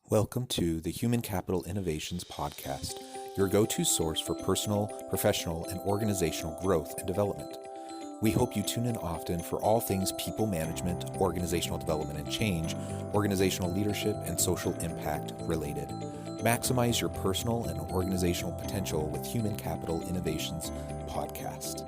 Welcome to the Human Capital Innovations Podcast, your go-to source for personal, professional, and organizational growth and development. We hope you tune in often for all things people management, organizational development and change, organizational leadership, and social impact related. Maximize your personal and organizational potential with Human Capital Innovations Podcast.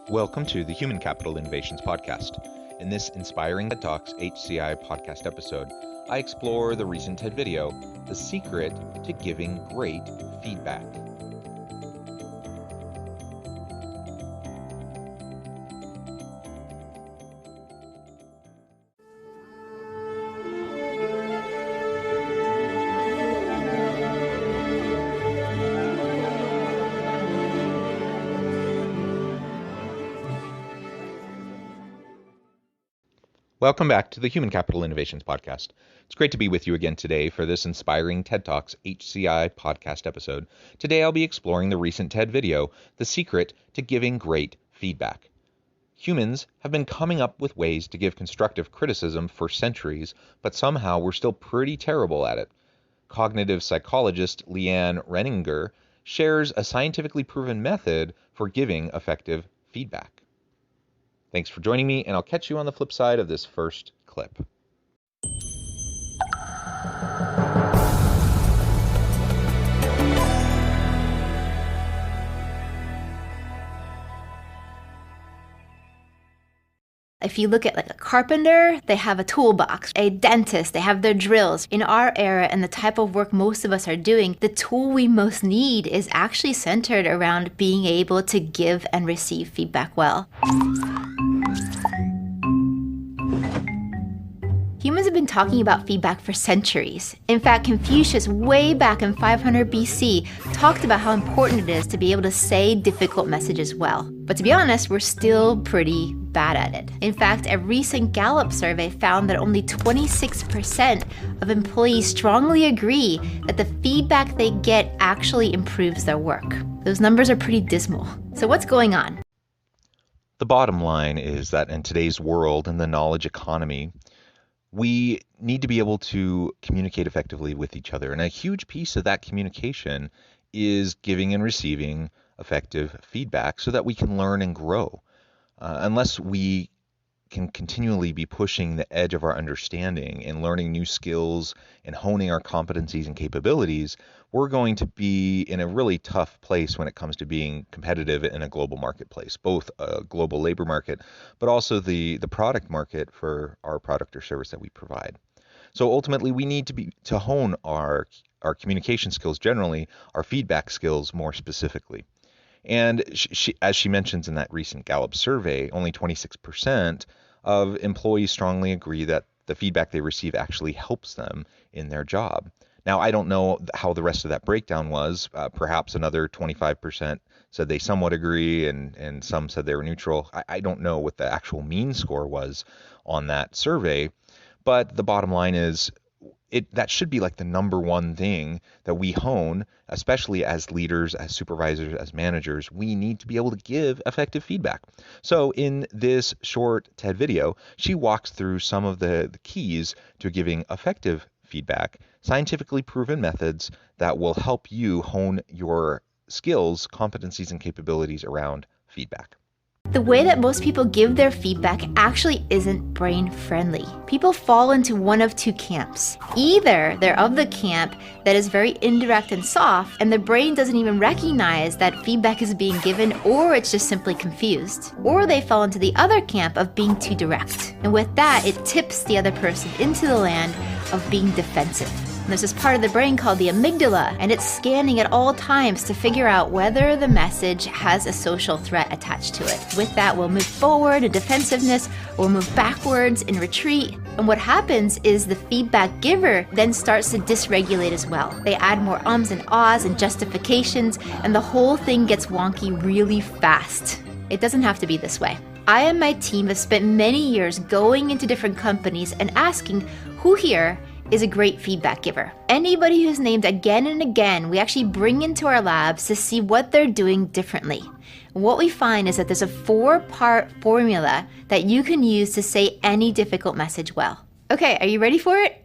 Welcome to the Human Capital Innovations Podcast. In this inspiring TED Talks HCI podcast episode, I explore the recent TED video, The Secret to Giving Great Feedback. Welcome back to the Human Capital Innovations Podcast. It's great to be with you again today for this inspiring TED Talks HCI podcast episode. Today I'll be exploring the recent TED video, The Secret to Giving Great Feedback. Humans have been coming up with ways to give constructive criticism for centuries, but somehow we're still pretty terrible at it. Cognitive psychologist LeeAnn Renninger shares a scientifically proven method for giving effective feedback. Thanks for joining me, and I'll catch you on the flip side of this first clip. If you look at like a carpenter, they have a toolbox. A dentist, they have their drills. In our era and the type of work most of us are doing, the tool we most need is actually centered around being able to give and receive feedback well. Humans have been talking about feedback for centuries. In fact, Confucius, way back in 500 BC, talked about how important it is to be able to say difficult messages well. But to be honest, we're still pretty bad at it. In fact, a recent Gallup survey found that only 26% of employees strongly agree that the feedback they get actually improves their work. Those numbers are pretty dismal. So what's going on? The bottom line is that in today's world and the knowledge economy, we need to be able to communicate effectively with each other. And a huge piece of that communication is giving and receiving effective feedback so that we can learn and grow. Unless we can continually be pushing the edge of our understanding and learning new skills and honing our competencies and capabilities, we're going to be in a really tough place when it comes to being competitive in a global marketplace, both a global labor market, but also the product market for our product or service that we provide. So ultimately, we need to hone our communication skills generally, our feedback skills more specifically. And as she mentions in that recent Gallup survey, only 26% of employees strongly agree that the feedback they receive actually helps them in their job. Now, I don't know how the rest of that breakdown was. Perhaps another 25% said they somewhat agree, and some said they were neutral. I don't know what the actual mean score was on that survey, but the bottom line is that should be like the number one thing that we hone, especially as leaders, as supervisors, as managers. We need to be able to give effective feedback. So in this short TED video, she walks through some of the keys to giving effective feedback, scientifically proven methods that will help you hone your skills, competencies, and capabilities around feedback. The way that most people give their feedback actually isn't brain-friendly. People fall into one of two camps. Either they're of the camp that is very indirect and soft, and the brain doesn't even recognize that feedback is being given, or it's just simply confused. Or they fall into the other camp of being too direct. And with that, it tips the other person into the land of being defensive. There's this part of the brain called the amygdala, and it's scanning at all times to figure out whether the message has a social threat attached to it. With that, we'll move forward in defensiveness, or move backwards in retreat. And what happens is the feedback giver then starts to dysregulate as well. They add more ums and ahs and justifications, and the whole thing gets wonky really fast. It doesn't have to be this way. I and my team have spent many years going into different companies and asking who here is a great feedback giver. Anybody who's named again and again, we actually bring into our labs to see what they're doing differently. What we find is that there's a 4-part formula that you can use to say any difficult message well. Okay, are you ready for it?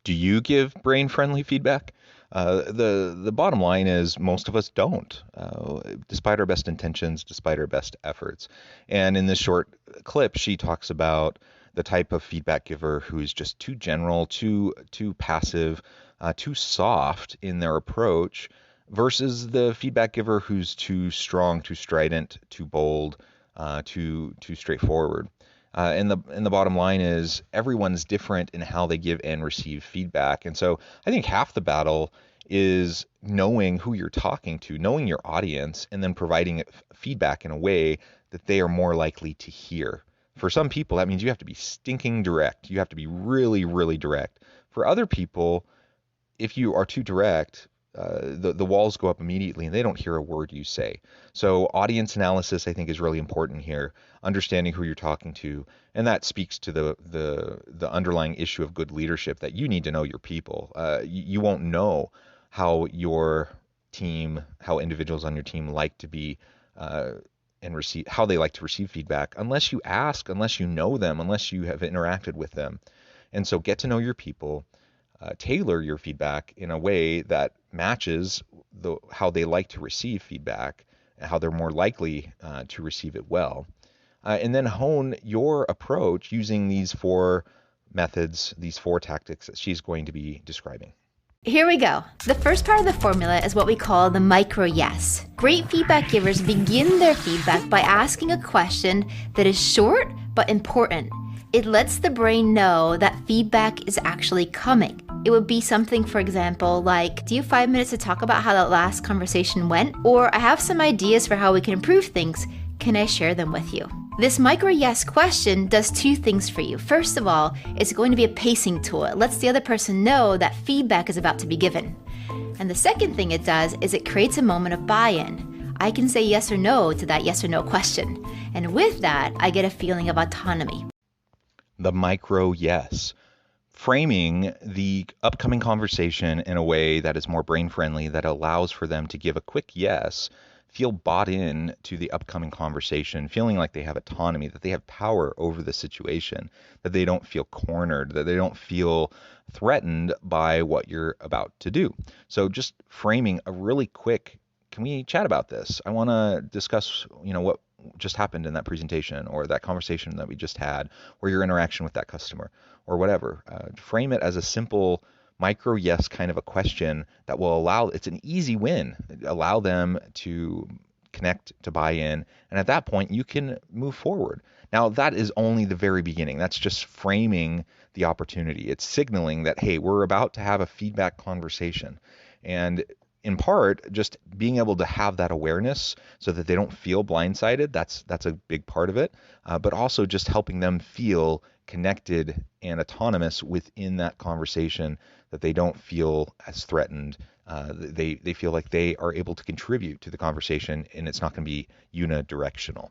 Do you give brain-friendly feedback? The bottom line is most of us don't, despite our best intentions, despite our best efforts. And in this short clip, she talks about the type of feedback giver who's just too general, too passive, too soft in their approach, versus the feedback giver who's too strong, too strident, too bold, too straightforward. And the bottom line is everyone's different in how they give and receive feedback. And so I think half the battle is knowing who you're talking to, knowing your audience, and then providing feedback in a way that they are more likely to hear. For some people, that means you have to be stinking direct. You have to be really, really direct. For other people, if you are too direct, the walls go up immediately and they don't hear a word you say. So audience analysis, I think, is really important here, understanding who you're talking to. And that speaks to the underlying issue of good leadership, that you need to know your people. You won't know how your team, how individuals on your team like to be and receive, how they like to receive feedback, unless you ask, unless you know them, unless you have interacted with them. And so get to know your people. Tailor your feedback in a way that matches how they like to receive feedback, and how they're more likely to receive it well. And then hone your approach using these 4 methods, these 4 tactics that she's going to be describing. Here we go. The first part of the formula is what we call the micro yes. Great feedback givers begin their feedback by asking a question that is short but important. It lets the brain know that feedback is actually coming. It would be something, for example, like, do you have 5 minutes to talk about how that last conversation went? Or I have some ideas for how we can improve things. Can I share them with you? This micro yes question does 2 things for you. First of all, it's going to be a pacing tool. It lets the other person know that feedback is about to be given. And the second thing it does is it creates a moment of buy-in. I can say yes or no to that yes or no question. And with that, I get a feeling of autonomy. The micro yes. Framing the upcoming conversation in a way that is more brain-friendly, that allows for them to give a quick yes, feel bought in to the upcoming conversation, feeling like they have autonomy, that they have power over the situation, that they don't feel cornered, that they don't feel threatened by what you're about to do. So just framing a really quick, can we chat about this? I want to discuss, what just happened in that presentation, or that conversation that we just had, or your interaction with that customer, or whatever. Frame it as a simple micro yes kind of a question that will allow, it's an easy win, allow them to connect, to buy in, and at that point you can move forward. Now that is only the very beginning. That's just framing the opportunity. It's signaling that, hey, we're about to have a feedback conversation. And in part, just being able to have that awareness so that they don't feel blindsided, that's a big part of it, but also just helping them feel connected and autonomous within that conversation, that they don't feel as threatened. They feel like they are able to contribute to the conversation, and it's not going to be unidirectional.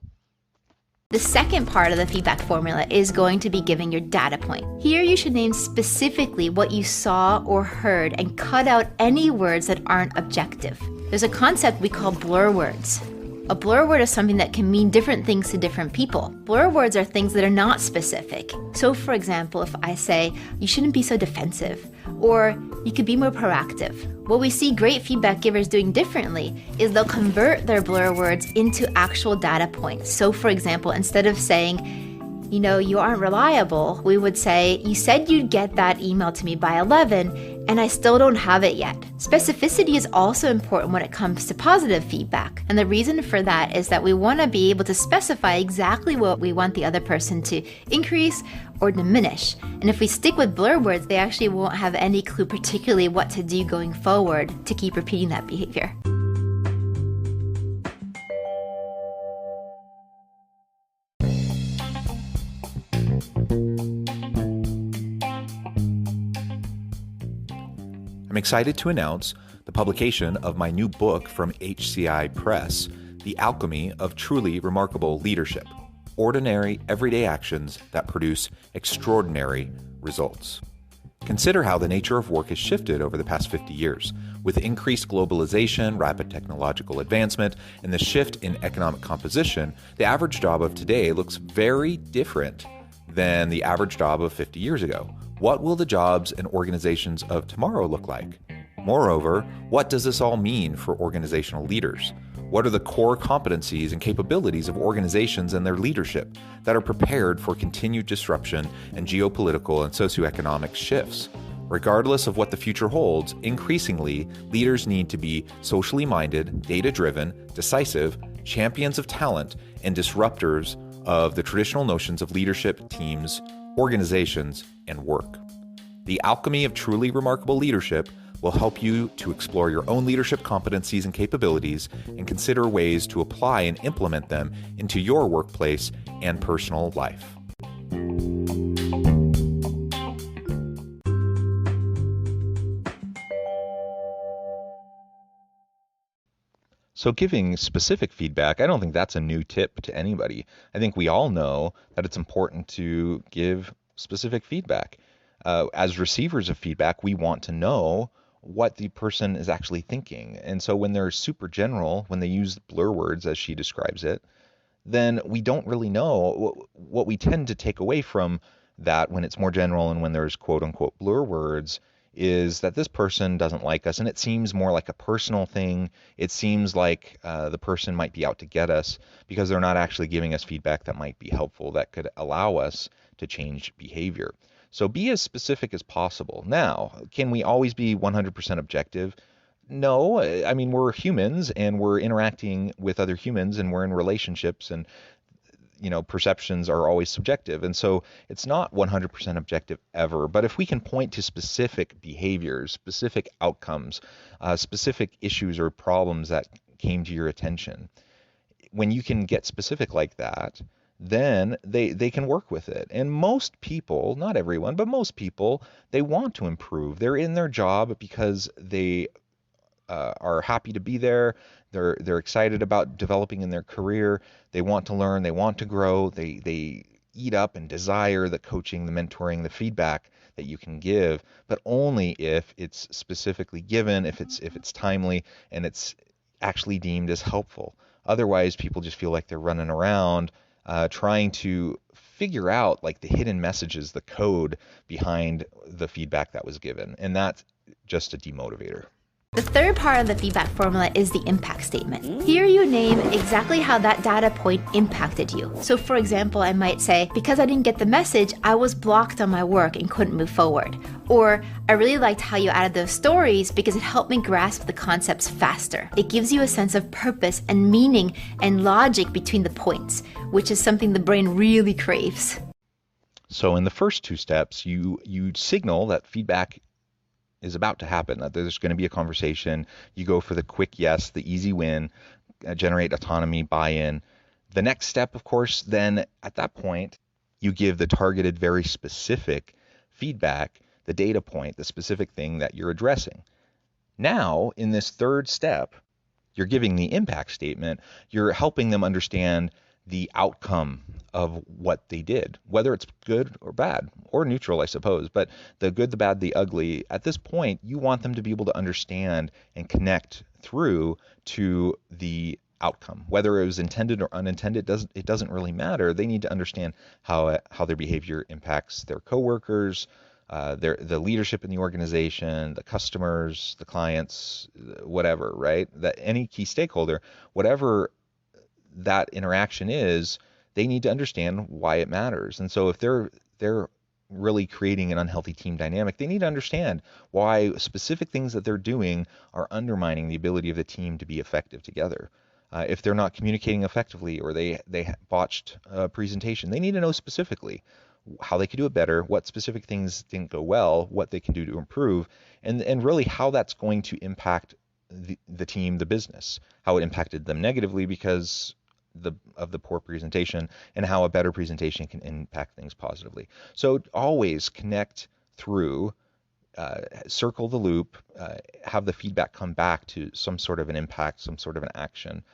The second part of the feedback formula is going to be giving your data point. Here you should name specifically what you saw or heard and cut out any words that aren't objective. There's a concept we call blur words. A blur word is something that can mean different things to different people. Blur words are things that are not specific. So for example, if I say, you shouldn't be so defensive, or you could be more proactive. What we see great feedback givers doing differently is they'll convert their blur words into actual data points. So for example, instead of saying, you aren't reliable, we would say, you said you'd get that email to me by 11, and I still don't have it yet. Specificity is also important when it comes to positive feedback. And the reason for that is that we want to be able to specify exactly what we want the other person to increase or diminish. And if we stick with blur words, they actually won't have any clue particularly what to do going forward to keep repeating that behavior. I'm excited to announce the publication of my new book from HCI Press, The Alchemy of Truly Remarkable Leadership: Ordinary, Everyday Actions That Produce Extraordinary Results. Consider how the nature of work has shifted over the past 50 years. With increased globalization, rapid technological advancement, and the shift in economic composition, the average job of today looks very different than the average job of 50 years ago. What will the jobs and organizations of tomorrow look like? Moreover, what does this all mean for organizational leaders? What are the core competencies and capabilities of organizations and their leadership that are prepared for continued disruption and geopolitical and socioeconomic shifts? Regardless of what the future holds, increasingly, leaders need to be socially minded, data-driven, decisive, champions of talent, and disruptors of the traditional notions of leadership, teams, organizations, and work. The alchemy of truly remarkable leadership will help you to explore your own leadership competencies and capabilities and consider ways to apply and implement them into your workplace and personal life. So giving specific feedback, I don't think that's a new tip to anybody. I think we all know that it's important to give specific feedback. As receivers of feedback, we want to know what the person is actually thinking. And so when they're super general, when they use blur words as she describes it, then we don't really know. What we tend to take away from that when it's more general and when there's quote unquote blur words is that this person doesn't like us, and it seems more like a personal thing. It seems like the person might be out to get us because they're not actually giving us feedback that might be helpful, that could allow us to change behavior. So be as specific as possible. Now, can we always be 100% objective? No, I mean, we're humans and we're interacting with other humans and we're in relationships, and perceptions are always subjective. And so it's not 100% objective ever. But if we can point to specific behaviors, specific outcomes, specific issues or problems that came to your attention, when you can get specific like that, then they can work with it. And most people, not everyone, but most people, they want to improve. They're in their job because they are happy to be there. They're excited about developing in their career. They want to learn. They want to grow. They eat up and desire the coaching, the mentoring, the feedback that you can give, but only if it's specifically given, if it's timely, and it's actually deemed as helpful. Otherwise, people just feel like they're running around trying to figure out like the hidden messages, the code behind the feedback that was given, and that's just a demotivator. The third part of the feedback formula is the impact statement. Here you name exactly how that data point impacted you. So for example, I might say, because I didn't get the message, I was blocked on my work and couldn't move forward. Or I really liked how you added those stories because it helped me grasp the concepts faster. It gives you a sense of purpose and meaning and logic between the points, which is something the brain really craves. So in the first two steps, you signal that feedback is about to happen, that there's going to be a conversation. You go for the quick yes, the easy win, generate autonomy, buy-in. The next step, of course, then at that point, you give the targeted, very specific feedback, the data point, the specific thing that you're addressing. Now, in this third step, you're giving the impact statement. You're helping them understand the outcome of what they did, whether it's good or bad, or neutral, I suppose. But the good, the bad, the ugly, at this point, you want them to be able to understand and connect through to the outcome. Whether it was intended or unintended, it doesn't really matter. They need to understand how their behavior impacts their coworkers, the leadership in the organization, the customers, the clients, whatever, right? That any key stakeholder, whatever that interaction is, they need to understand why it matters. And so if they're really creating an unhealthy team dynamic, they need to understand why specific things that they're doing are undermining the ability of the team to be effective together. If they're not communicating effectively, or they botched a presentation, they need to know specifically how they could do it better, what specific things didn't go well, what they can do to improve, and really how that's going to impact the team, the business, how it impacted them negatively because of the poor presentation, and how a better presentation can impact things positively. So always connect through, circle the loop, have the feedback come back to some sort of an impact, some sort of an action,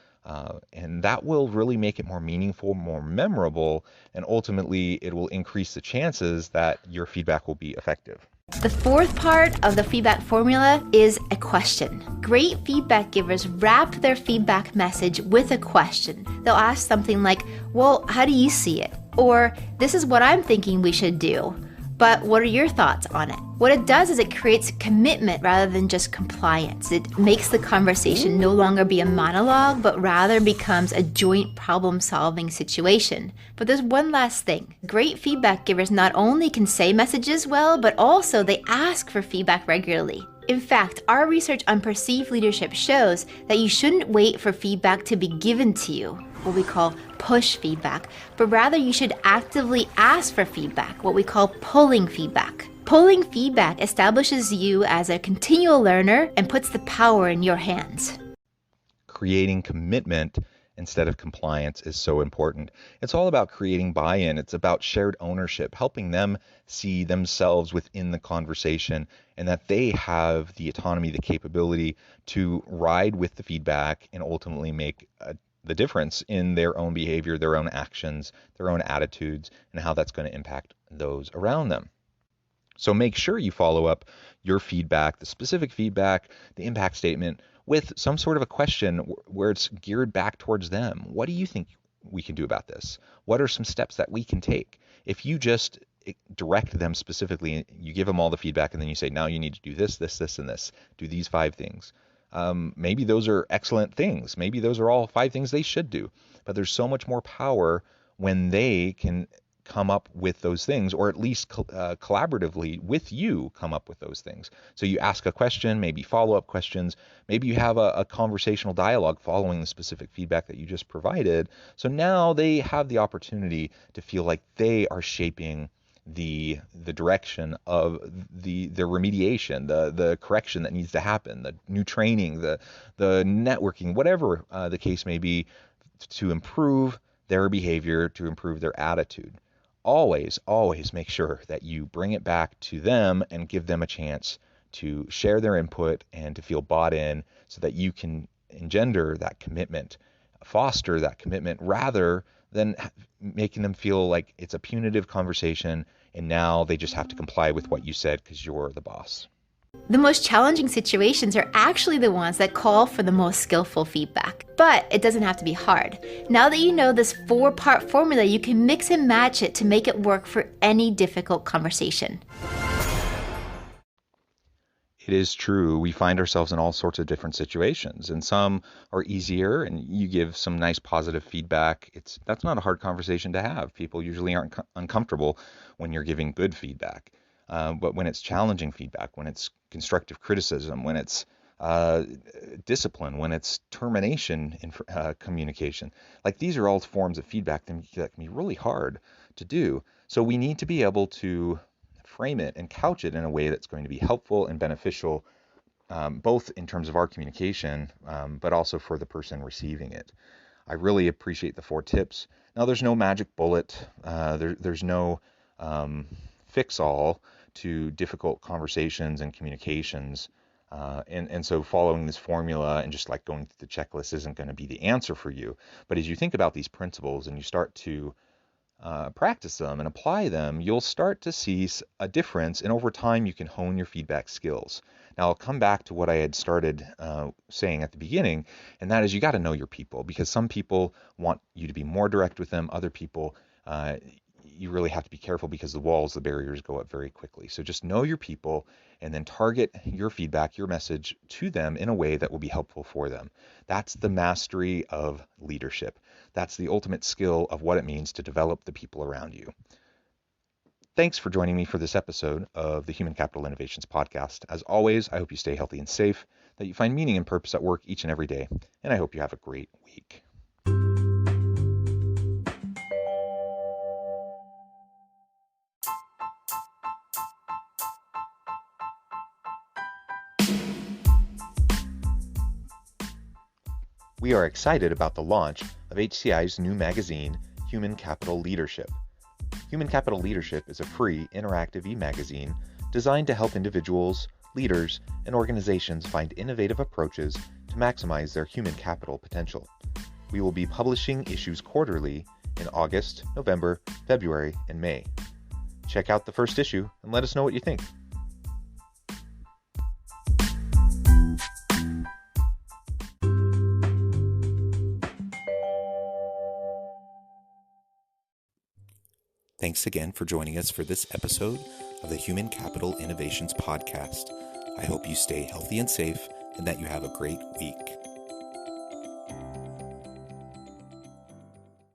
and that will really make it more meaningful, more memorable, and ultimately it will increase the chances that your feedback will be effective. The fourth part of the feedback formula is a question. Great feedback givers wrap their feedback message with a question. They'll ask something like, well, how do you see it? Or, this is what I'm thinking we should do, but what are your thoughts on it? What it does is it creates commitment rather than just compliance. It makes the conversation no longer be a monologue, but rather becomes a joint problem-solving situation. But there's one last thing. Great feedback givers not only can say messages well, but also they ask for feedback regularly. In fact, our research on perceived leadership shows that you shouldn't wait for feedback to be given to you, what we call push feedback, but rather you should actively ask for feedback, what we call pulling feedback. Pulling feedback establishes you as a continual learner and puts the power in your hands. Creating commitment instead of compliance is so important. It's all about creating buy-in. It's about shared ownership, helping them see themselves within the conversation and that they have the autonomy, the capability to ride with the feedback and ultimately make the difference in their own behavior, their own actions, their own attitudes, and how that's going to impact those around them. So make sure you follow up your feedback, the specific feedback, the impact statement, with some sort of a question where it's geared back towards them. What do you think we can do about this? What are some steps that we can take? If you just direct them specifically, you give them all the feedback and then you say, now you need to do this, this, this, and this. Do these 5 things. Maybe those are excellent things. Maybe those are all 5 things they should do. But there's so much more power when they can come up with those things, or at least collaboratively with you come up with those things. So you ask a question, maybe follow-up questions, maybe you have a conversational dialogue following the specific feedback that you just provided. So now they have the opportunity to feel like they are shaping the direction of the remediation, the correction that needs to happen, the new training, the networking, whatever the case may be, to improve their behavior, to improve their attitude. Always make sure that you bring it back to them and give them a chance to share their input and to feel bought in so that you can engender that commitment, foster that commitment, rather than making them feel like it's a punitive conversation and now they just have to comply with what you said because you're the boss. The most challenging situations are actually the ones that call for the most skillful feedback. But it doesn't have to be hard. Now that you know this 4-part formula, you can mix and match it to make it work for any difficult conversation. It is true. We find ourselves in all sorts of different situations, and some are easier, and you give some nice positive feedback. That's not a hard conversation to have. People usually aren't uncomfortable when you're giving good feedback. But when it's challenging feedback, when it's constructive criticism, when it's discipline, when it's termination in communication, like these are all forms of feedback that can be really hard to do. So we need to be able to frame it and couch it in a way that's going to be helpful and beneficial, both in terms of our communication, but also for the person receiving it. I really appreciate the 4 tips. Now, there's no magic bullet. There's no fix-all to difficult conversations and communications. And so following this formula and just like going through the checklist isn't going to be the answer for you. But as you think about these principles and you start to practice them and apply them, you'll start to see a difference, and over time you can hone your feedback skills. Now I'll come back to what I had started saying at the beginning, and that is you got to know your people, because some people want you to be more direct with them. Other people, you really have to be careful because the walls, the barriers go up very quickly. So just know your people and then target your feedback, your message to them in a way that will be helpful for them. That's the mastery of leadership. That's the ultimate skill of what it means to develop the people around you. Thanks for joining me for this episode of the Human Capital Innovations Podcast. As always, I hope you stay healthy and safe, that you find meaning and purpose at work each and every day, and I hope you have a great week. We are excited about the launch of HCI's new magazine, Human Capital Leadership. Human Capital Leadership is a free, interactive e-magazine designed to help individuals, leaders, and organizations find innovative approaches to maximize their human capital potential. We will be publishing issues quarterly in August, November, February, and May. Check out the first issue and let us know what you think. Thanks again for joining us for this episode of the Human Capital Innovations Podcast. I hope you stay healthy and safe and that you have a great week.